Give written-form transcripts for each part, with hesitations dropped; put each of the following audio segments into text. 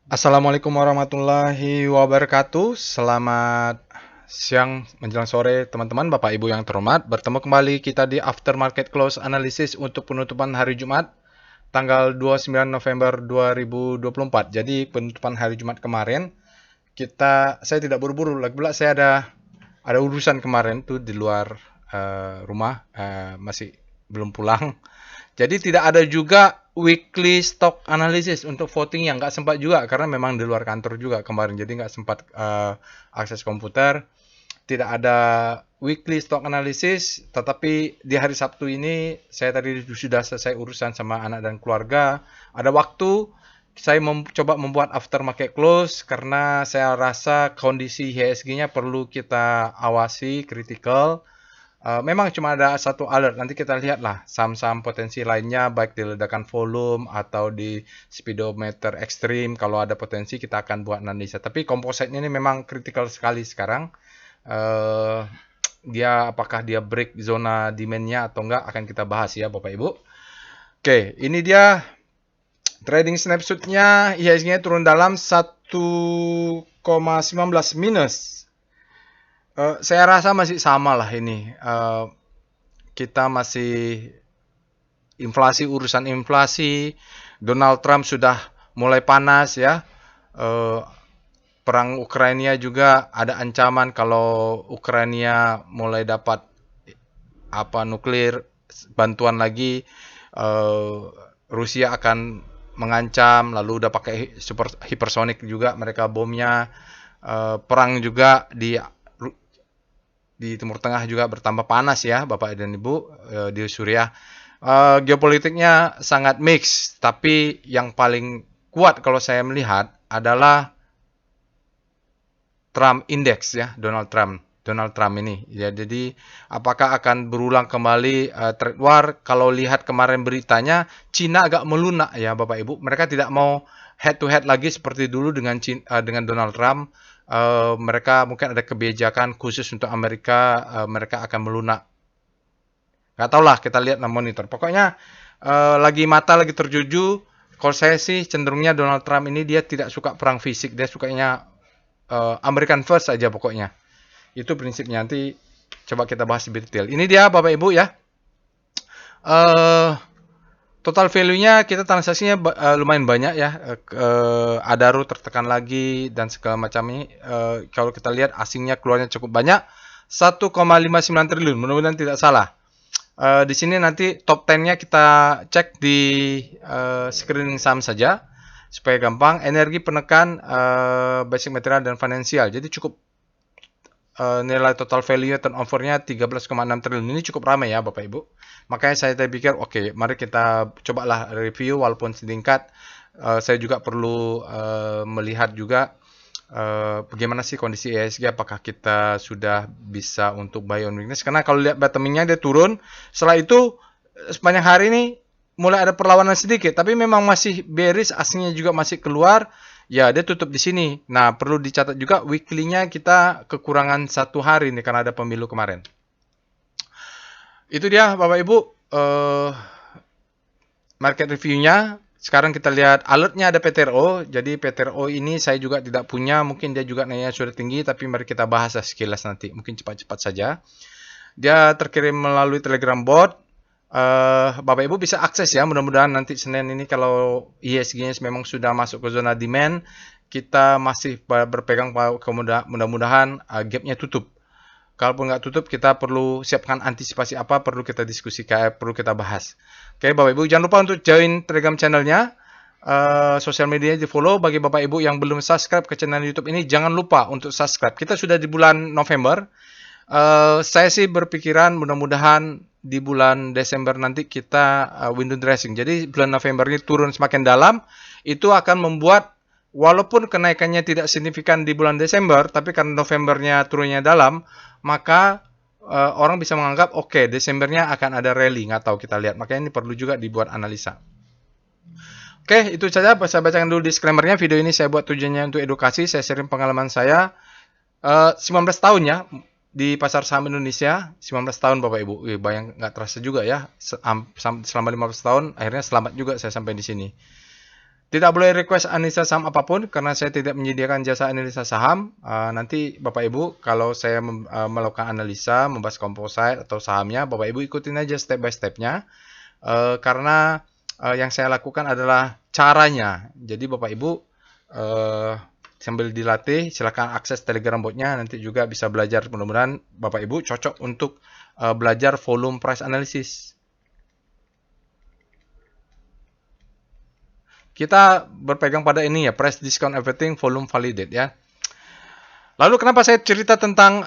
Assalamualaikum warahmatullahi wabarakatuh. Selamat siang menjelang sore teman-teman, Bapak Ibu yang terhormat. Bertemu kembali kita di After Market Close Analysis untuk penutupan hari Jumat tanggal 29 November 2024. Jadi penutupan hari Jumat kemarin saya tidak buru-buru, lagi pula saya ada urusan kemarin tuh di luar rumah, masih belum pulang. Jadi tidak ada juga weekly stock analysis untuk voting yang nggak sempat juga karena memang di luar kantor juga kemarin, jadi nggak sempat akses komputer. Tidak ada weekly stock analysis, tetapi di hari Sabtu ini saya tadi sudah selesai urusan sama anak dan keluarga. Ada waktu saya coba membuat after market close karena saya rasa kondisi IHSG-nya perlu kita awasi, critical. Memang cuma ada satu alert, nanti kita lihatlah saham-saham potensi lainnya baik di ledakan volume atau di speedometer ekstrim. Kalau ada potensi kita akan buat analisa. Tapi composite ini memang critical sekali sekarang. Uh, apakah dia break zona demand-nya atau enggak akan kita bahas ya Bapak Ibu. Oke, ini dia trading snapshot-nya. IHSG-nya turun dalam 1,19 minus. Saya rasa masih sama lah ini. Kita masih urusan inflasi. Donald Trump sudah mulai panas ya. Perang Ukraina juga ada ancaman kalau Ukraina mulai dapat nuklir bantuan lagi, Rusia akan mengancam, lalu udah pakai super hypersonic juga mereka bomnya. Perang juga di Timur Tengah juga bertambah panas ya Bapak dan Ibu, di Suriah. Geopolitiknya sangat mix, tapi yang paling kuat kalau saya melihat adalah Trump Index ya, Donald Trump ini ya. Jadi apakah akan berulang kembali trade war? Kalau lihat kemarin beritanya, Cina agak melunak ya Bapak Ibu. Mereka tidak mau head to head lagi seperti dulu dengan Donald Trump. Mereka mungkin ada kebijakan khusus untuk Amerika, mereka akan melunak. Nggak tahu lah, kita lihat monitor. Pokoknya lagi terjuju. Kalau saya sih cenderungnya Donald Trump ini dia tidak suka perang fisik, dia sukanya American first aja pokoknya. Itu prinsipnya. Nanti coba kita bahas lebih detail. Ini dia Bapak Ibu ya. Uh, Total value-nya kita transaksinya lumayan banyak ya. Adaro tertekan lagi dan segala macam ini. Kalau kita lihat asingnya keluarnya cukup banyak. 1,59 triliun. Mudah-mudahan tidak salah. Di sini nanti top 10-nya kita cek di screening saham saja supaya gampang. Energi penekan, basic material dan finansial. Jadi cukup nilai total value turnover-nya 13,6 triliun. Ini cukup ramai ya Bapak Ibu. Makanya saya pikir oke, mari kita cobalah review walaupun sedikit. Saya juga perlu melihat juga bagaimana sih kondisi IHSG, apakah kita sudah bisa untuk buy on weakness. Karena kalau lihat bottoming-nya dia turun. Setelah itu sepanjang hari ini mulai ada perlawanan sedikit, tapi memang masih bearish, aslinya juga masih keluar. Ya, dia tutup di sini. Nah, perlu dicatat juga weekly-nya kita kekurangan satu hari nih karena ada pemilu kemarin. Itu dia Bapak Ibu, market review-nya. Sekarang kita lihat alertnya ada PTRO. Jadi PTRO ini saya juga tidak punya. Mungkin dia juga naiknya sudah tinggi, tapi mari kita bahas sekilas nanti. Mungkin cepat-cepat saja. Dia terkirim melalui Telegram bot. Bapak Ibu bisa akses ya. Mudah-mudahan nanti Senin ini kalau IHSG-nya memang sudah masuk ke zona demand, kita masih berpegang mudah-mudahan gap-nya tutup. Kalaupun nggak tutup, kita perlu siapkan antisipasi apa, perlu kita diskusikan, perlu kita bahas. Oke, Bapak Ibu, jangan lupa untuk join Telegram channelnya, sosial media di follow. Bagi Bapak Ibu yang belum subscribe ke channel YouTube ini, jangan lupa untuk subscribe. Kita sudah di bulan November. Saya sih berpikiran mudah-mudahan di bulan Desember nanti kita window dressing. Jadi bulan November ini turun semakin dalam, itu akan membuat walaupun kenaikannya tidak signifikan di bulan Desember, tapi karena Novembernya turunnya dalam, maka orang bisa menganggap oke, Desembernya akan ada rally, nggak tahu, kita lihat. Makanya ini perlu juga dibuat analisa. Oke, itu saja. Saya bacakan dulu disclaimer-nya. Video ini saya buat tujuannya untuk edukasi. Saya sharing pengalaman saya 19 tahun ya di pasar saham Indonesia. 19 tahun Bapak Ibu. Bayang, nggak terasa juga ya. Selama 15 tahun, akhirnya selamat juga saya sampai di sini. Tidak boleh request analisa saham apapun karena saya tidak menyediakan jasa analisa saham. Nanti Bapak Ibu kalau saya melakukan analisa, membahas composite atau sahamnya, Bapak Ibu ikutin aja step by stepnya. Karena yang saya lakukan adalah caranya. Jadi Bapak Ibu sambil dilatih, silakan akses Telegram botnya. Nanti juga bisa belajar. Mudah-mudahan Bapak Ibu cocok untuk belajar volume price analysis. Kita berpegang pada ini ya, price discount everything, volume validate ya. Lalu kenapa saya cerita tentang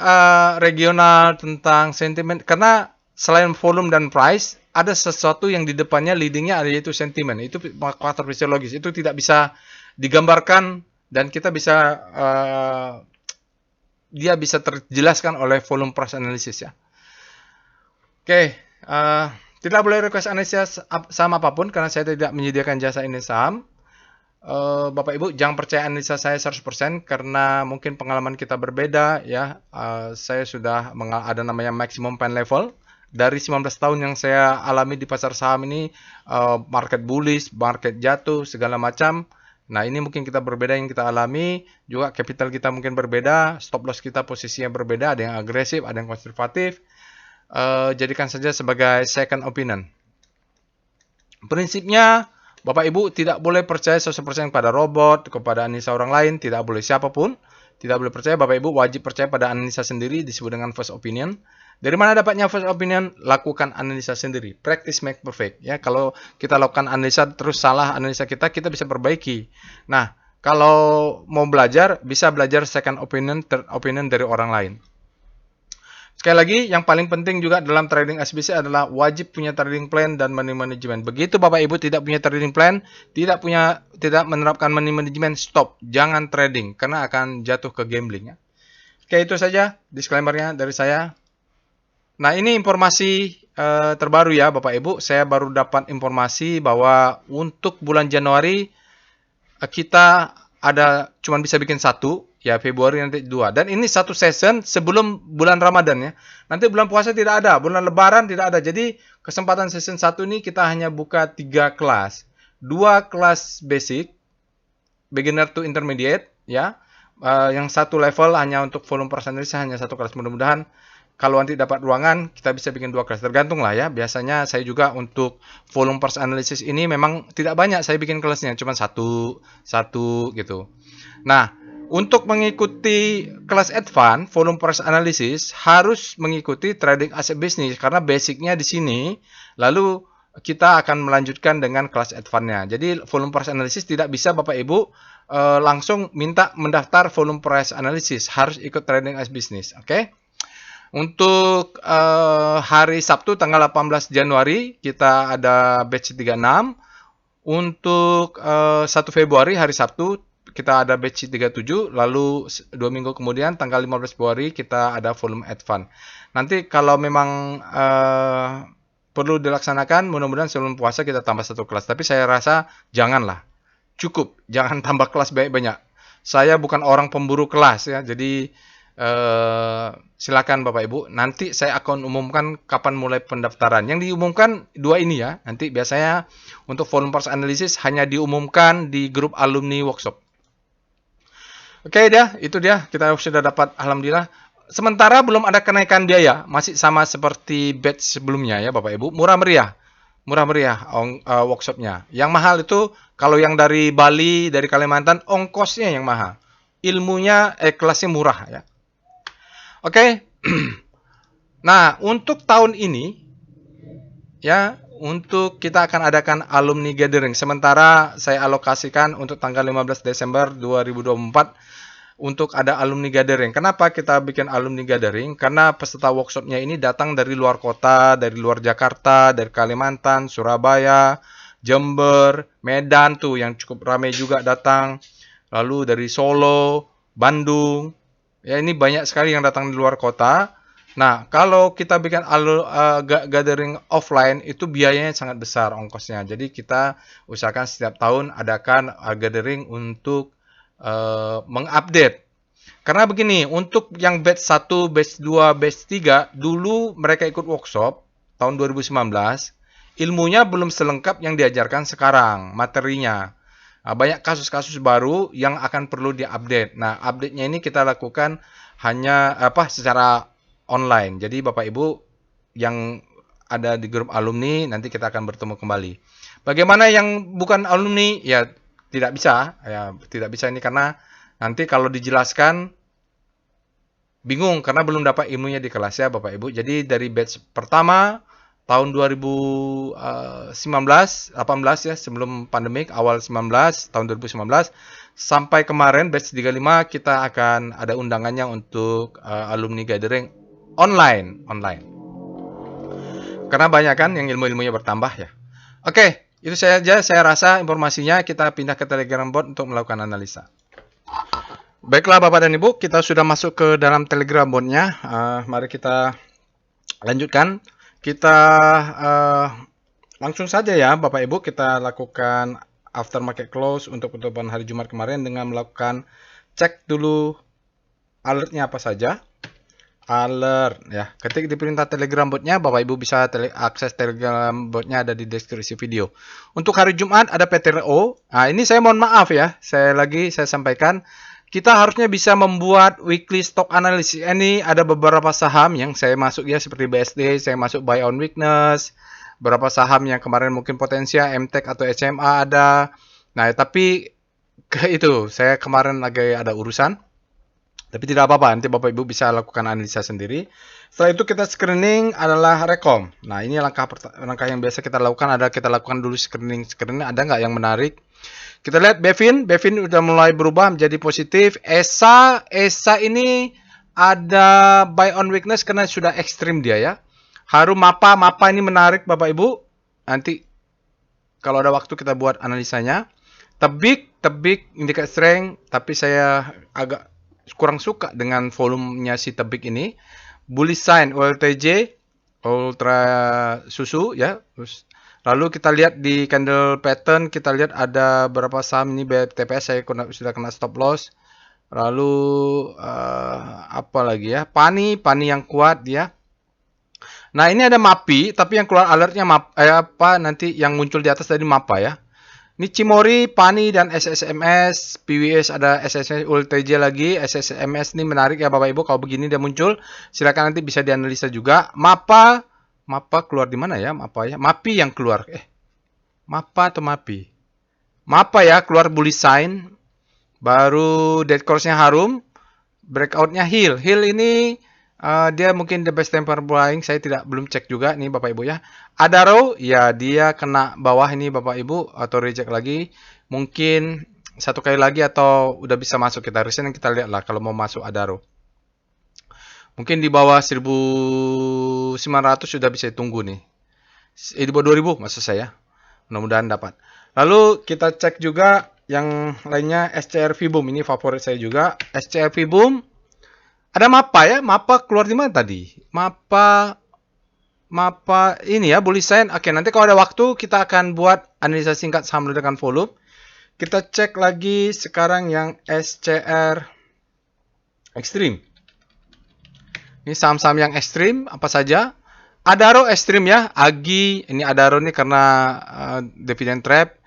regional, tentang sentimen? Karena selain volume dan price, ada sesuatu yang di depannya leadingnya yaitu sentimen. Itu faktor fisiologis. Itu tidak bisa digambarkan dan kita bisa dia bisa terjelaskan oleh volume price analysis ya. Oke, tidak boleh request analisa saham apapun karena saya tidak menyediakan jasa ini saham. Bapak Ibu jangan percaya analisa saya 100% karena mungkin pengalaman kita berbeda ya. Saya sudah ada namanya maximum pain level. Dari 19 tahun yang saya alami di pasar saham ini, market bullish, market jatuh, segala macam. Nah, ini mungkin kita berbeda yang kita alami. Juga capital kita mungkin berbeda, stop loss kita posisinya berbeda, ada yang agresif, ada yang konservatif. Jadikan saja sebagai second opinion. Prinsipnya, Bapak Ibu tidak boleh percaya 100% kepada robot, kepada analisa orang lain, tidak boleh siapapun. Tidak boleh percaya, Bapak Ibu wajib percaya pada analisa sendiri, disebut dengan first opinion. Dari mana dapatnya first opinion? Lakukan analisa sendiri. Practice make perfect. Ya, kalau kita lakukan analisa terus salah analisa kita bisa perbaiki. Nah, kalau mau belajar, bisa belajar second opinion, third opinion dari orang lain. Sekali lagi, yang paling penting juga dalam trading SBC adalah wajib punya trading plan dan money management. Begitu Bapak Ibu tidak punya trading plan, tidak menerapkan money management, stop. Jangan trading karena akan jatuh ke gambling ya. Oke, itu saja disclaimer-nya dari saya. Nah, ini informasi terbaru ya Bapak Ibu. Saya baru dapat informasi bahwa untuk bulan Januari kita cuma bisa bikin satu. Ya, Februari nanti 2. Dan ini satu session sebelum bulan Ramadan ya. Nanti bulan puasa tidak ada, bulan Lebaran tidak ada. Jadi kesempatan session 1 ini kita hanya buka 3 kelas. 2 kelas basic, beginner to intermediate ya. Yang satu level hanya untuk volume price analysis, hanya satu kelas. Mudah-mudahan kalau nanti dapat ruangan kita bisa bikin 2 kelas. Tergantung lah ya. Biasanya saya juga untuk volume price analysis ini memang tidak banyak saya bikin kelasnya, cuma satu gitu. Nah, untuk mengikuti kelas advance volume price analysis harus mengikuti trading aset bisnis karena basicnya di sini. Lalu kita akan melanjutkan dengan kelas advance-nya. Jadi volume price analysis tidak bisa Bapak Ibu langsung minta mendaftar volume price analysis, harus ikut trading aset bisnis. Oke. Untuk hari Sabtu tanggal 18 Januari kita ada batch 36. Untuk 1 Februari hari Sabtu kita ada batch 37, lalu 2 minggu kemudian tanggal 15 Februari kita ada volume advance. Nanti kalau memang perlu dilaksanakan, mudah-mudahan sebelum puasa kita tambah 1 kelas. Tapi saya rasa janganlah, cukup, jangan tambah kelas banyak-banyak. Saya bukan orang pemburu kelas ya, jadi silakan Bapak Ibu. Nanti saya akan umumkan kapan mulai pendaftaran. Yang diumumkan 2 ini ya. Nanti biasanya untuk volume price analysis hanya diumumkan di grup alumni workshop. Oke, itu dia. Kita sudah dapat, alhamdulillah. Sementara belum ada kenaikan biaya, masih sama seperti batch sebelumnya ya Bapak Ibu. Murah meriah workshopnya. Yang mahal itu kalau yang dari Bali, dari Kalimantan, ongkosnya yang mahal. Ilmunya kelasnya murah ya. Oke. Nah, untuk tahun ini ya, untuk kita akan adakan alumni gathering. Sementara saya alokasikan untuk tanggal 15 Desember 2024 untuk ada alumni gathering. Kenapa kita bikin alumni gathering? Karena peserta workshopnya ini datang dari luar kota, dari luar Jakarta, dari Kalimantan, Surabaya, Jember, Medan tuh yang cukup ramai juga datang. Lalu dari Solo, Bandung. Ya, ini banyak sekali yang datang di luar kota. Nah, kalau kita bikin gathering offline itu biayanya sangat besar ongkosnya. Jadi kita usahakan setiap tahun adakan gathering untuk mengupdate. Karena begini, untuk yang batch 1, batch 2, batch 3, dulu mereka ikut workshop tahun 2019, ilmunya belum selengkap yang diajarkan sekarang, materinya. banyak kasus-kasus baru yang akan perlu diupdate. Nah, update-nya ini kita lakukan hanya secara online. Jadi Bapak Ibu yang ada di grup alumni nanti kita akan bertemu kembali. Bagaimana yang bukan alumni? Ya tidak bisa. Ya tidak bisa ini karena nanti kalau dijelaskan bingung karena belum dapat ilmunya di kelas ya Bapak Ibu. Jadi dari batch pertama tahun 2019, 18 ya, sebelum pandemik, awal 19, tahun 2019, sampai kemarin batch 35 kita akan ada undangannya untuk alumni gathering online. Karena banyak kan yang ilmu-ilmunya bertambah ya. Oke, itu saja saya rasa informasinya. Kita pindah ke Telegram bot untuk melakukan analisa. Baiklah Bapak dan Ibu, kita sudah masuk ke dalam Telegram botnya. Mari kita lanjutkan. Kita langsung saja ya Bapak Ibu, kita lakukan after market close untuk penutupan hari Jumat kemarin dengan melakukan cek dulu alertnya apa saja. Alert ya, ketik di perintah Telegram botnya, Bapak Ibu bisa akses Telegram botnya ada di deskripsi video. Untuk hari Jumat ada PTRO. Nah ini saya mohon maaf ya, saya sampaikan kita harusnya bisa membuat weekly stock analysis. Ini ada beberapa saham yang saya masuk ya, seperti BSD, saya masuk buy on weakness. Beberapa saham yang kemarin mungkin potensial, MTEK atau SMA ada. Nah tapi itu saya kemarin lagi ada urusan. Tapi tidak apa-apa, nanti Bapak Ibu bisa lakukan analisa sendiri. Setelah itu kita screening adalah rekom. Nah ini langkah yang biasa kita lakukan adalah kita lakukan dulu screening ada nggak yang menarik. Kita lihat Bevin udah mulai berubah menjadi positif. ESA ini ada buy on weakness karena sudah ekstrim dia ya. Harum Mapa ini menarik Bapak Ibu. Nanti kalau ada waktu kita buat analisanya. Tebik indikator strength, tapi saya agak kurang suka dengan volumenya si Tebik ini. Bullish sign OLTJ, ultra susu ya. Lalu kita lihat di candle pattern, kita lihat ada berapa saham ini BTPS saya sudah kena stop loss. Lalu apa lagi ya? Pani yang kuat ya. Nah, ini ada MAPI, tapi yang keluar alertnya nanti yang muncul di atas tadi MAPA ya. Ini Cimori, Pani, dan SSMS, PWS ada SSMS ULTJ lagi, SSMS ini menarik ya Bapak Ibu, kalau begini dia muncul, silakan nanti bisa dianalisa juga. MAPA keluar di mana ya? MAPI yang keluar, MAPA atau MAPI? MAPA ya, keluar bullish sign, baru dead course-nya harum, breakout-nya Hill ini dia mungkin the best temper buying, saya belum cek juga nih Bapak Ibu ya. Adaro ya dia kena bawah ini Bapak Ibu atau reject lagi. Mungkin satu kali lagi atau udah bisa masuk, kita resign, kita lihat lah kalau mau masuk Adaro. Mungkin di bawah 1900 sudah bisa tunggu nih. Di bawah 2000 maksud saya. Mudah-mudahan dapat. Lalu kita cek juga yang lainnya SCR Vboom, ini favorit saya juga. SCR Vboom ada MAPA ya, MAPA keluar di mana tadi? MAPA ini ya, bullish sign. Oke, nanti kalau ada waktu kita akan buat analisa singkat saham dengan volume. Kita cek lagi sekarang yang SCR Extreme. Ini saham-saham yang ekstrim apa saja? Adaro ekstrim ya, Agi. Ini Adaro ini karena dividend trap.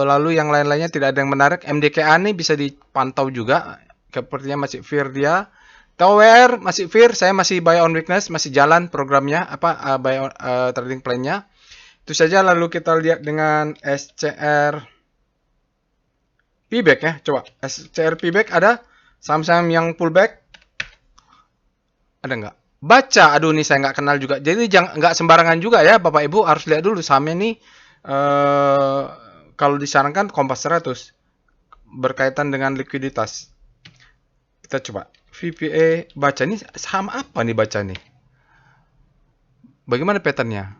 Lalu yang lain-lainnya tidak ada yang menarik. MDKA ini bisa dipantau juga. Sepertinya masih fear dia. TOWR masih fear, saya masih buy on weakness, masih jalan programnya, buy on, trading plan-nya. Itu saja. Lalu kita lihat dengan SCR Pback ya, coba. SCR Pback ada saham-saham yang pullback. Ada nggak? Baca, aduh ini saya nggak kenal juga. Jadi nggak sembarangan juga ya Bapak Ibu, harus lihat dulu sahamnya ini. Kalau disarankan Kompas 100 berkaitan dengan likuiditas. Kita coba VPA, baca nih saham apa nih baca nih? Bagaimana patternnya?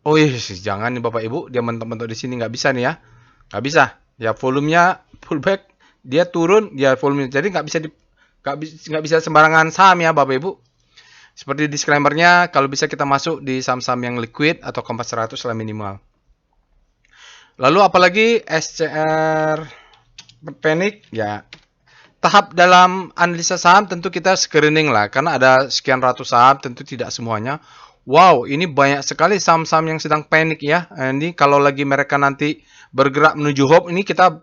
Oh iya, jangan nih Bapak Ibu, dia mentok-mentok di sini nggak bisa nih ya, nggak bisa. Ya volumenya pullback, dia turun, dia volumenya jadi nggak bisa sembarangan saham ya Bapak Ibu. Seperti disclaimer-nya, kalau bisa kita masuk di saham-saham yang liquid atau Kompas 100 lah minimal. Lalu apalagi SCR Panic ya. Tahap dalam analisa saham tentu kita screening lah, karena ada sekian ratus saham, tentu tidak semuanya. Wow, ini banyak sekali saham-saham yang sedang panik ya. Ini kalau lagi mereka nanti bergerak menuju hope. Ini kita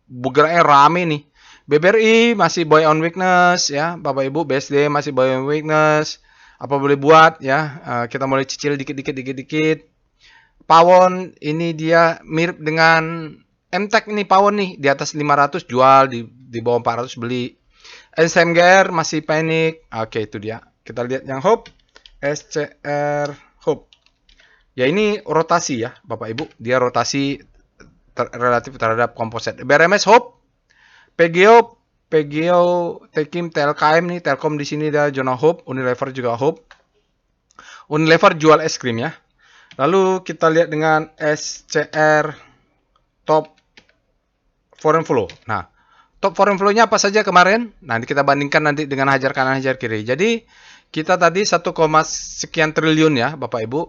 bergeraknya rame nih. BBRI masih buy on weakness ya, Bapak Ibu. BSD masih buy on weakness. Apa boleh buat ya? Kita mulai cicil dikit. Pawon ini dia mirip dengan MTEK ini, Pawon nih di atas 500 jual, di bawah 400 beli. SMGR masih panik. Oke, itu dia. Kita lihat yang Hope. SCR Hope. Ya ini rotasi ya, Bapak Ibu. Dia rotasi relatif terhadap komposit. BRMS Hope. PGO, Tekim, TLKM nih, Telkom di sini dia zona Hope, Unilever juga Hope. Unilever jual es krim ya. Lalu kita lihat dengan SCR Top Foreign Flow. Nah, top foreign flow-nya apa saja kemarin? Nanti kita bandingkan nanti dengan hajar kanan hajar kiri. Jadi kita tadi 1, sekian triliun ya, Bapak Ibu.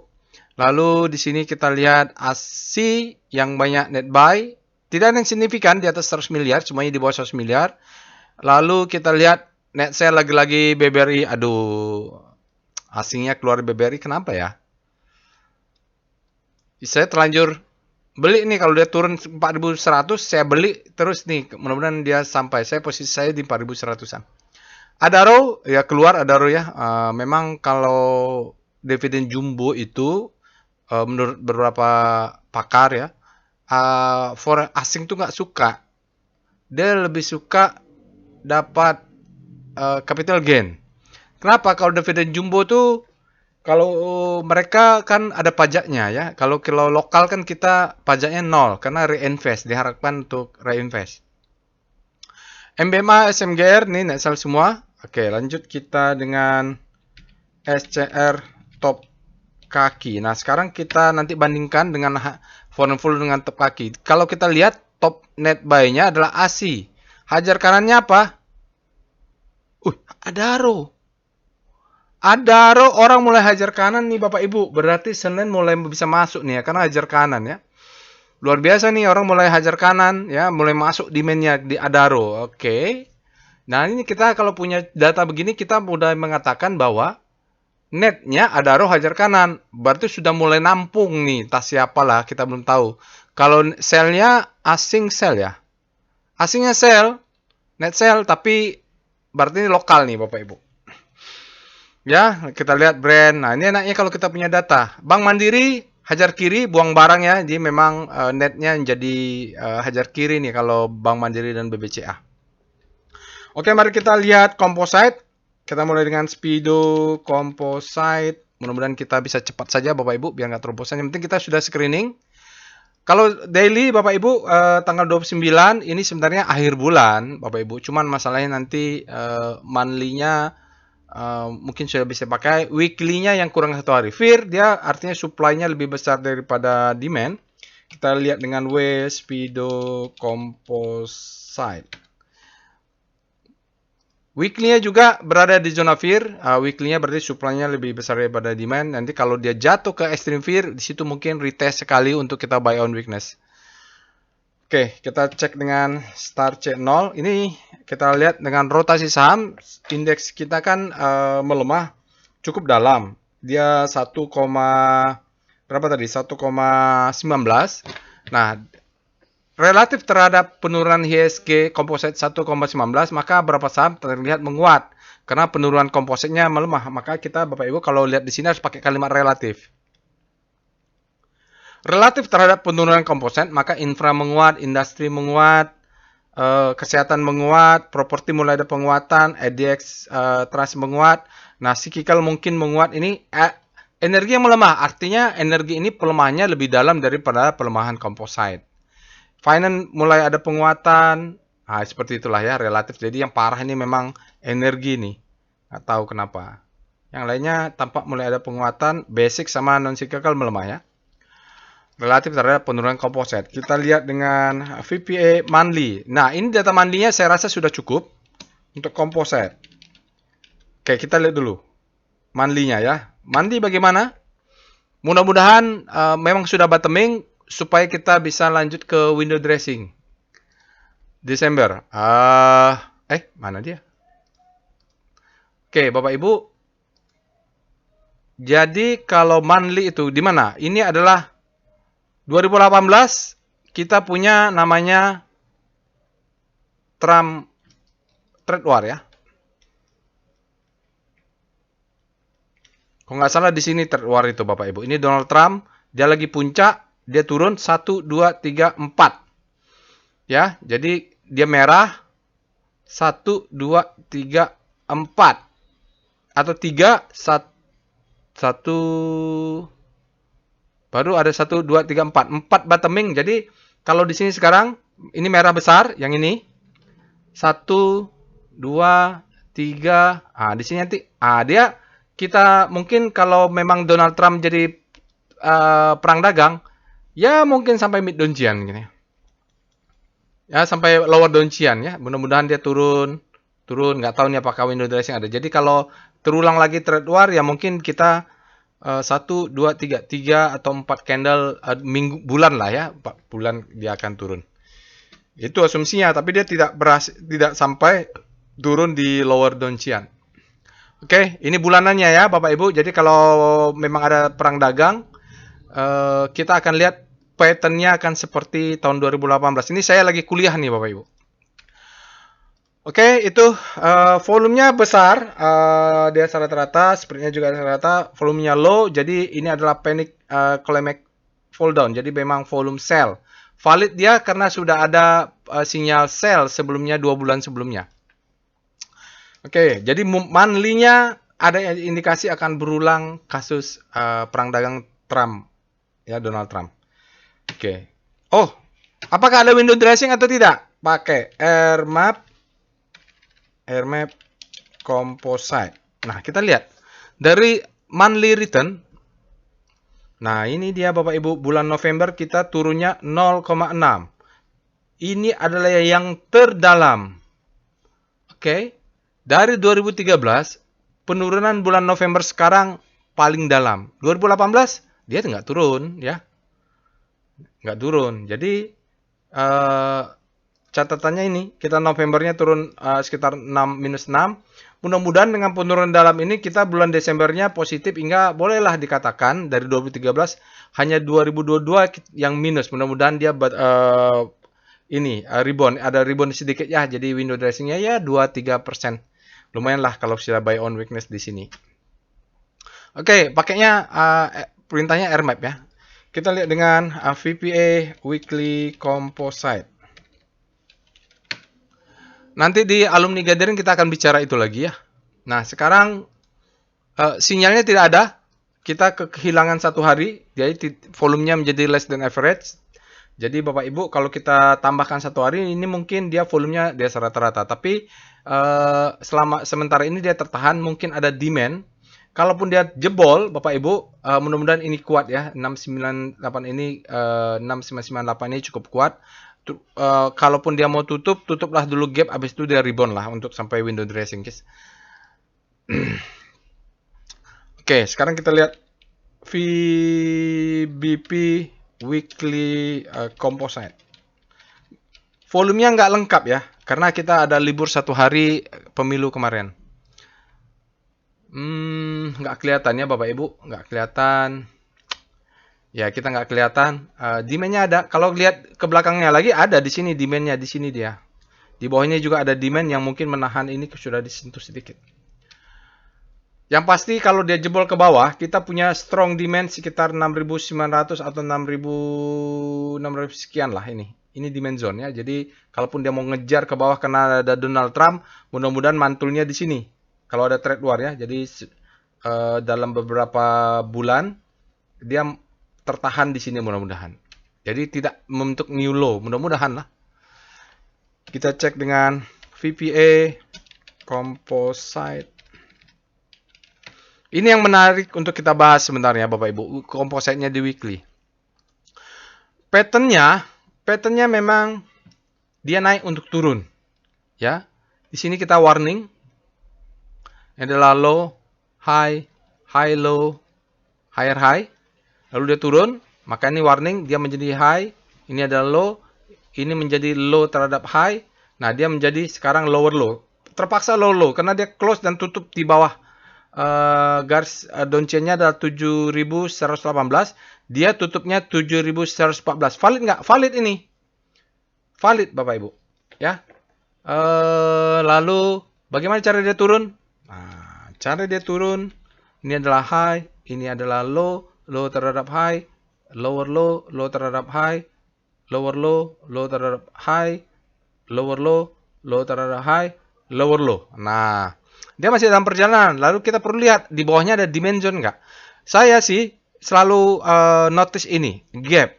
Lalu di sini kita lihat ASI yang banyak net buy, tidak ada yang signifikan di atas 100 miliar, semuanya di bawah 100 miliar. Lalu kita lihat net sale lagi-lagi BBRI. Aduh, asingnya keluar BBRI, kenapa ya? Saya terlanjur beli nih, kalau dia turun 4.100 saya beli terus nih, mudah-mudahan dia sampai. Posisi saya di 4.100-an. Adaro ya keluar, Adaro ya. Memang kalau dividen jumbo itu menurut beberapa pakar ya, foreign asing tuh nggak suka. Dia lebih suka dapat capital gain. Kenapa? Kalau dividen jumbo tuh, kalau mereka kan ada pajaknya ya. Kalau lokal kan kita pajaknya 0 karena reinvest, diharapkan untuk reinvest. MBMA, SMGR nih net sell semua. Oke, lanjut kita dengan SCR Top Kaki. Nah, sekarang kita nanti bandingkan dengan foreign flow dengan top kaki. Kalau kita lihat top net buy-nya adalah ASI. Hajar kanannya apa? Adaro. Adaro orang mulai hajar kanan nih Bapak Ibu. Berarti Senin mulai bisa masuk nih ya, karena hajar kanan ya. Luar biasa nih, orang mulai hajar kanan ya, mulai masuk demand-nya di Adaro. Oke. Nah, ini kita kalau punya data begini, kita mudah mengatakan bahwa netnya Adaro hajar kanan. Berarti sudah mulai nampung nih, tas siapa lah, kita belum tahu. Kalau sell-nya asing sell ya. Asingnya sell, net sell, tapi berarti ini lokal nih Bapak Ibu. Ya, kita lihat brand. Nah, ini enaknya kalau kita punya data. Bank Mandiri hajar kiri, buang barang ya. Jadi memang netnya jadi hajar kiri nih kalau Bank Mandiri dan BBCA. Oke, mari kita lihat composite. Kita mulai dengan Speedo Composite. Mudah-mudahan kita bisa cepat saja Bapak Ibu biar nggak terbosan. Yang penting kita sudah screening. Kalau daily Bapak Ibu tanggal 29 ini sebenarnya akhir bulan Bapak Ibu. Cuman masalahnya nanti monthly-nya mungkin sudah bisa pakai. Weekly-nya yang kurang 1 hari. FIR dia artinya supply-nya lebih besar daripada demand. Kita lihat dengan Speedo Composite. Weekly-nya juga berada di zona fear. Weekly-nya berarti supply-nya lebih besar daripada demand. Nanti kalau dia jatuh ke extreme fear, di situ mungkin retest sekali untuk kita buy on weakness. Oke, kita cek dengan star C0. Ini kita lihat dengan rotasi saham. Indeks kita kan melemah cukup dalam. Dia 1, berapa tadi? 1,19. Nah, relatif terhadap penurunan IHSG komposit 1,19, maka beberapa saham terlihat menguat karena penurunan kompositnya melemah. Maka kita Bapak Ibu kalau lihat di sini harus pakai kalimat relatif. Relatif terhadap penurunan komposit, maka infra menguat, industri menguat, kesehatan menguat, properti mulai ada penguatan, EDX trust menguat. Nah, cyclical mungkin menguat. Ini energi yang melemah, artinya energi ini pelemahannya lebih dalam daripada pelemahan komposit. Finance mulai ada penguatan. Nah, seperti itulah ya, relatif. Jadi yang parah ini memang energi nih. Nggak tahu kenapa. Yang lainnya tampak mulai ada penguatan. Basic sama non-cyclical melemah ya. Relatif terhadap penurunan komposit. Kita lihat dengan VPA monthly. Nah, ini data monthly-nya saya rasa sudah cukup untuk komposit. Oke, kita lihat dulu monthly-nya ya. Monthly bagaimana? Mudah-mudahan memang sudah bottoming supaya kita bisa lanjut ke window dressing. Desember. Mana dia? Oke, Bapak Ibu. Jadi kalau monthly itu di mana? Ini adalah 2018 kita punya namanya Trump trade war ya. Kalau nggak salah di sini trade war itu Bapak Ibu. Ini Donald Trump, dia lagi puncak, dia turun 1, 2, 3, 4. Ya, jadi dia merah 1, 2, 3, 4. Atau 3, 1, baru ada 1, 2, 3, 4. 4 bottoming. Jadi kalau di sini sekarang ini merah besar, yang ini 1, 2, 3. Di sini nanti dia kita mungkin kalau memang Donald Trump jadi perang dagang, ya mungkin sampai mid downjian gini. Ya sampai lower downjian ya. Mudah-mudahan dia turun, nggak tahu nih apakah window dressing ada. Jadi kalau terulang lagi trade war ya mungkin kita 1, 2, 3 atau 4 candle bulan lah ya, 4 bulan dia akan turun. Itu asumsinya, tapi dia tidak sampai turun di lower downjian. Oke, ini bulanannya ya Bapak Ibu. Jadi kalau memang ada perang dagang, kita akan lihat pattern-nya akan seperti tahun 2018. Ini saya lagi kuliah nih Bapak Ibu. Oke, itu volumenya besar, dia rata-rata, spreadnya juga rata-rata, volumenya low, jadi ini adalah panic climax fall down, jadi memang volume sell. Valid dia karena sudah ada sinyal sell sebelumnya 2 bulan sebelumnya. Oke, jadi monthly-nya ada indikasi akan berulang kasus perang dagang Trump, ya Donald Trump. Oke. Oh, apakah ada window dressing atau tidak? Pakai air map composite. Nah, kita lihat dari monthly return. Nah, ini dia Bapak Ibu, bulan November kita turunnya 0,6. Ini adalah yang terdalam. Oke. Dari 2013, penurunan bulan November sekarang paling dalam. 2018 dia nggak turun ya. Nggak turun. Jadi catatannya ini kita Novembernya turun sekitar minus 6. Mudah-mudahan dengan penurunan dalam ini kita bulan Desembernya positif hingga bolehlah dikatakan dari 2013 hanya 2022 yang minus. Mudah-mudahan dia rebound, ada rebound sedikit ya. Jadi window dressingnya ya 2-3%. Lumayan lah kalau sudah buy on weakness di sini. Oke, pakainya perintahnya air map ya. Kita lihat dengan VPA Weekly Composite. Nanti di alumni gathering kita akan bicara itu lagi ya. Nah, sekarang sinyalnya tidak ada. Kita kehilangan 1 hari, jadi volumenya menjadi less than average. Jadi Bapak Ibu, kalau kita tambahkan 1 hari, ini mungkin dia volumenya dia rata-rata. Tapi sementara ini dia tertahan, mungkin ada demand. Kalaupun dia jebol, Bapak Ibu, mudah-mudahan ini kuat ya. 698 ini 6998 ini cukup kuat. Kalaupun dia mau tutuplah dulu gap, habis itu dia rebound lah untuk sampai window dressing, guys. Oke, sekarang kita lihat VBP Weekly Composite. Volumenya nggak lengkap ya, karena kita ada libur 1 hari pemilu kemarin. Nggak kelihatan ya Bapak Ibu, nggak kelihatan. Ya kita nggak kelihatan. Demand-nya ada. Kalau lihat ke belakangnya lagi ada di sini demand-nya, di sini dia. Di bawahnya juga ada demand yang mungkin menahan ini sudah disentuh sedikit. Yang pasti kalau dia jebol ke bawah, kita punya strong demand sekitar 6.900 atau 6.000 sekian lah ini. Ini demand zone ya. Jadi kalaupun dia mau ngejar ke bawah karena ada Donald Trump, mudah-mudahan mantulnya di sini. Kalau ada trade war ya. Jadi dalam beberapa bulan dia tertahan di sini mudah-mudahan. Jadi tidak membentuk new low, mudah-mudahan lah. Kita cek dengan VPA Composite. Ini yang menarik untuk kita bahas sebenarnya Bapak Ibu, composite-nya di weekly. Pattern-nya memang dia naik untuk turun. Ya. Di sini kita warning. Ini adalah low, high, high low, higher high. Lalu dia turun, maka ini warning, dia menjadi high, ini adalah low, ini menjadi low terhadap high, nah dia menjadi sekarang lower low. Terpaksa low low, karena dia close dan tutup di bawah garis downtrendnya adalah 7118, dia tutupnya 7114. Valid nggak? Valid ini. Valid Bapak Ibu. Ya. Lalu bagaimana cara dia turun? Nah, cara dia turun ini adalah high, ini adalah low, low terhadap high, lower low, low terhadap high, lower low, low terhadap high, lower low, low terhadap high, lower low. Nah, dia masih dalam perjalanan. Lalu kita perlu lihat di bawahnya ada dimension nggak? Saya sih selalu notice ini, gap.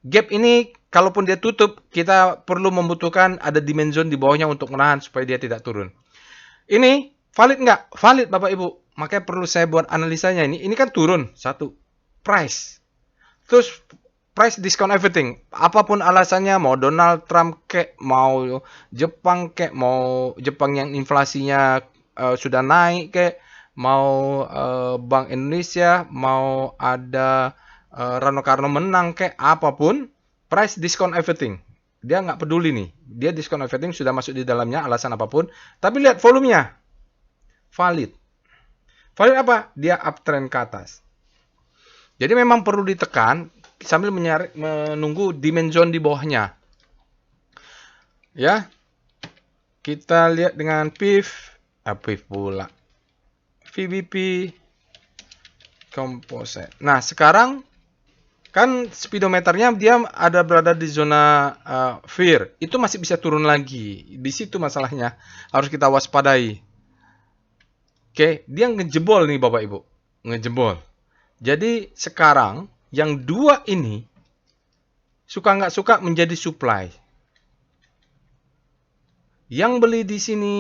Gap ini kalaupun dia tutup, kita perlu membutuhkan ada dimension di bawahnya untuk menahan supaya dia tidak turun. Ini valid nggak? Valid Bapak Ibu. Makanya perlu saya buat analisanya ini. Ini kan turun, satu. Price. Terus price discount everything. Apapun alasannya, mau Donald Trump kek, mau Jepang kek, mau Jepang yang inflasinya sudah naik kek, mau Bank Indonesia, mau ada Rano Karno menang kek, apapun, price discount everything. Dia nggak peduli nih. Dia discount everything sudah masuk di dalamnya, alasan apapun. Tapi lihat volumenya. Valid. Valid apa? Dia uptrend ke atas. Jadi memang perlu ditekan sambil menunggu dimension di bawahnya. Ya. Kita lihat dengan PIF pula. VBP Composite. Nah, sekarang kan speedometernya dia ada berada di zona fear. Itu masih bisa turun lagi. Di situ masalahnya. Harus kita waspadai. Oke, dia ngejebol nih Bapak Ibu. Ngejebol. Jadi sekarang yang dua ini suka nggak suka menjadi supply. Yang beli di sini,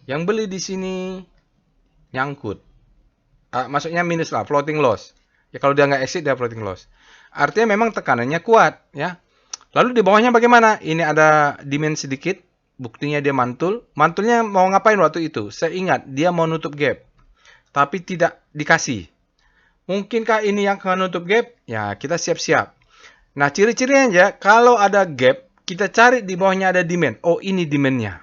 yang beli di sini nyangkut. Maksudnya minus lah, floating loss. Ya kalau dia nggak exit dia floating loss. Artinya memang tekanannya kuat, ya. Lalu di bawahnya bagaimana? Ini ada demand sedikit, buktinya dia mantul. Mantulnya mau ngapain waktu itu? Saya ingat dia mau nutup gap, tapi tidak dikasih. Mungkinkah ini yang akan nutup gap? Ya kita siap-siap. Nah ciri-cirinya aja, kalau ada gap, kita cari di bawahnya ada demand. Oh ini demandnya.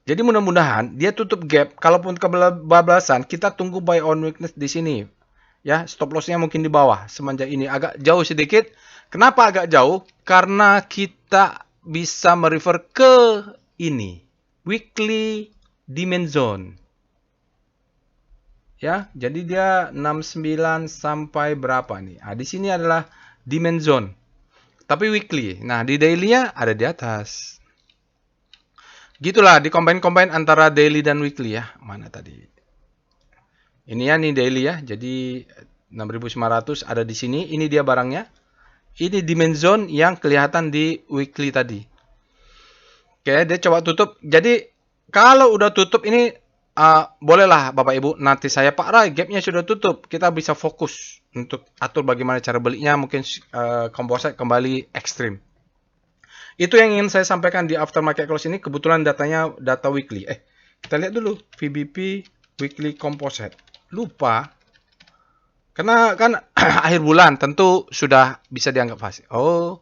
Jadi mudah-mudahan dia tutup gap. Kalaupun kebablasan, kita tunggu buy on weakness di sini. Ya, stop loss-nya mungkin di bawah. Semenjak ini agak jauh sedikit. Kenapa agak jauh? Karena kita bisa merefer ke ini. Weekly demand zone. Ya, jadi dia 69 sampai berapa nih? Nah, di sini adalah demand zone. Tapi weekly. Nah, di daily-nya ada di atas. Gitulah, di-combine antara daily dan weekly ya. Mana tadi? Ini ya, nih daily ya. Jadi 6.500 ada di sini. Ini dia barangnya. Ini demand zone yang kelihatan di weekly tadi. Oke, dia coba tutup. Jadi kalau udah tutup ini bolehlah Bapak Ibu. Nanti saya Pak Rai, gapnya sudah tutup. Kita bisa fokus untuk atur bagaimana cara belinya. Mungkin composite kembali ekstrim. Itu yang ingin saya sampaikan di aftermarket close ini. Kebetulan datanya data weekly. Kita lihat dulu VBP weekly composite. Lupa. Karena kan akhir bulan tentu sudah bisa dianggap fase. Oh.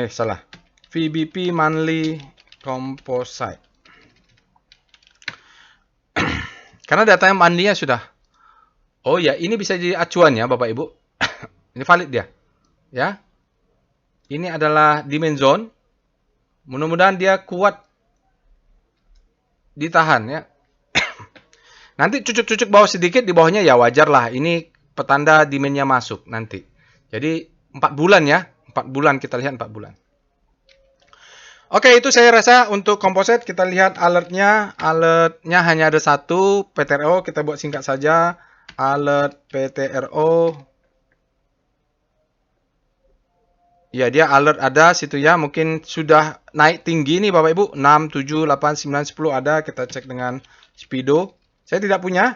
Salah. VBP monthly composite. Karena datanya monthly-nya sudah. Oh ya, ini bisa jadi acuan ya Bapak Ibu. Ini valid dia. Ya. Ini adalah demand zone. Mudah-mudahan dia kuat ditahan ya. Nanti cucuk-cucuk bawah sedikit, di bawahnya ya wajar lah. Ini petanda demand-nya masuk nanti. Jadi 4 bulan ya. 4 bulan kita lihat 4 bulan. Oke, itu saya rasa untuk composite. Kita lihat alertnya. Alertnya hanya ada satu. PTRO kita buat singkat saja. Alert PTRO. Ya, dia alert ada situ ya. Mungkin sudah naik tinggi nih Bapak Ibu. 6, 7, 8, 9, 10 ada. Kita cek dengan Speedo. Saya tidak punya.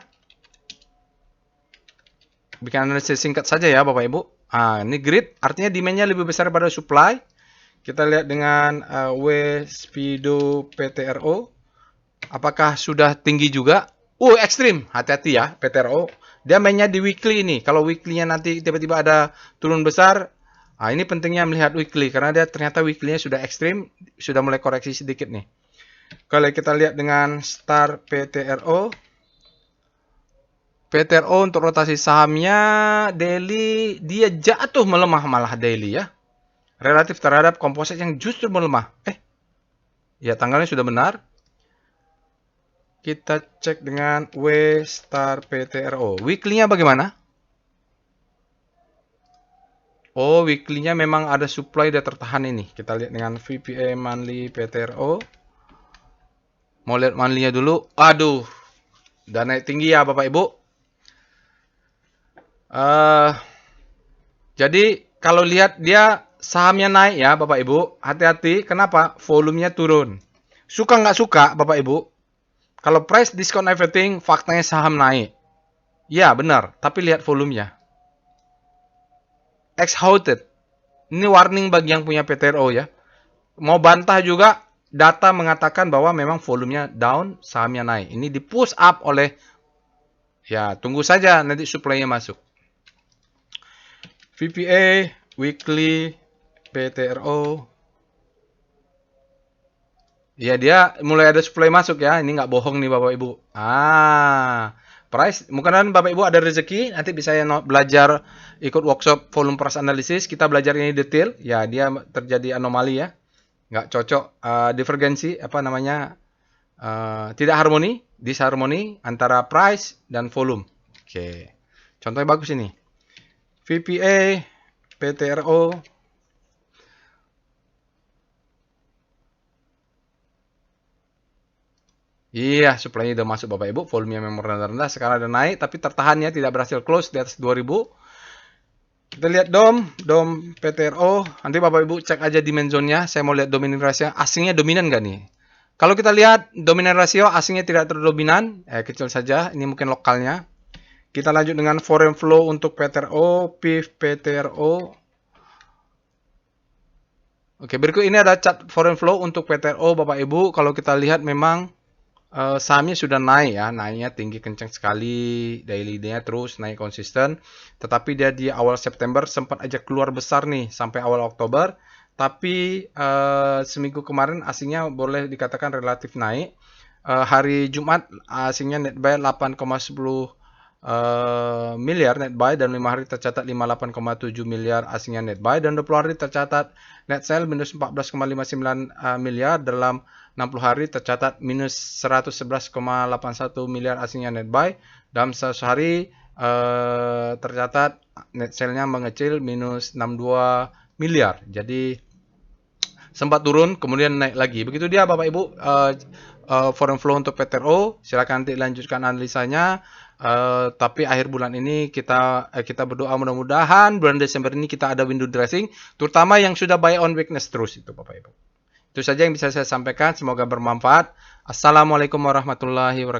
Bikin analisis singkat saja ya Bapak Ibu. Ini grid. Artinya demand-nya lebih besar daripada supply. Kita lihat dengan W Speedo PTRO. Apakah sudah tinggi juga? Ekstrim. Hati-hati ya PTRO. Dia mainnya di weekly ini. Kalau weekly-nya nanti tiba-tiba ada turun besar. Ini pentingnya melihat weekly karena dia ternyata weekly-nya sudah ekstrim, sudah mulai koreksi sedikit nih. Kalau kita lihat dengan Star PTRO, PTRO untuk rotasi sahamnya daily dia jatuh melemah malah daily ya. Relatif terhadap komposit yang justru melemah. Ya tanggalnya sudah benar. Kita cek dengan W Star PTRO. Weekly-nya bagaimana? Oh, weekly-nya memang ada supply dia tertahan ini. Kita lihat dengan VPA monthly PTRO. Mau lihat monthly-nya dulu. Aduh, udah naik tinggi ya Bapak Ibu. Jadi kalau lihat dia sahamnya naik ya Bapak Ibu, hati-hati. Kenapa? Volumenya turun. Suka nggak suka Bapak Ibu? Kalau price discount everything, faktanya saham naik. Ya benar, tapi lihat volumenya. Exhausted. Ini warning bagi yang punya PTRO ya. Mau bantah juga, data mengatakan bahwa memang volumenya down, sahamnya naik. Ini di push up oleh, ya tunggu saja nanti supply-nya masuk. VPA, weekly, PTRO. Ya dia mulai ada supply masuk ya. Ini nggak bohong nih Bapak Ibu. Price. Mungkin Bapak Ibu ada rezeki. Nanti bisa belajar ikut workshop volume price analysis. Kita belajar ini detail. Ya dia terjadi anomali ya. Nggak cocok. Divergensi. Apa namanya. Tidak harmoni. Disharmoni antara price dan volume. Oke. Contohnya bagus ini. VPA, PTRO. Iya, supply-nya udah masuk Bapak Ibu, volumenya memang rendah-rendah, sekarang ada naik, tapi tertahan ya, tidak berhasil close di atas 2000. Kita lihat DOM PTRO, nanti Bapak Ibu cek aja dimensionnya, saya mau lihat dominan rasio, asingnya dominan nggak nih? Kalau kita lihat dominan rasio, asingnya tidak terdominan, kecil saja, ini mungkin lokalnya. Kita lanjut dengan foreign flow untuk PTRO, PIF PTRO. Oke, berikut ini ada chart foreign flow untuk PTRO Bapak Ibu, kalau kita lihat memang sahamnya sudah naik ya, naiknya tinggi kencang sekali, daily-nya terus naik konsisten. Tetapi dia di awal September sempat aja keluar besar nih sampai awal Oktober. Tapi seminggu kemarin asingnya boleh dikatakan relatif naik. Hari Jumat asingnya net buy 8,10 miliar net buy dan 5 hari tercatat 58,7 miliar asingnya net buy dan 20 hari tercatat net sell minus 14,59 miliar dalam 60 hari tercatat minus 111,81 miliar asingnya net buy. Dalam 100 hari tercatat net sell-nya mengecil minus 62 miliar. Jadi sempat turun kemudian naik lagi. Begitu dia Bapak Ibu foreign flow untuk PTRO. Silakan nanti lanjutkan analisanya. Tapi akhir bulan ini kita berdoa mudah-mudahan bulan Desember ini kita ada window dressing, terutama yang sudah buy on weakness terus itu Bapak Ibu. Itu saja yang bisa saya sampaikan, semoga bermanfaat. Assalamualaikum warahmatullahi wabarakatuh.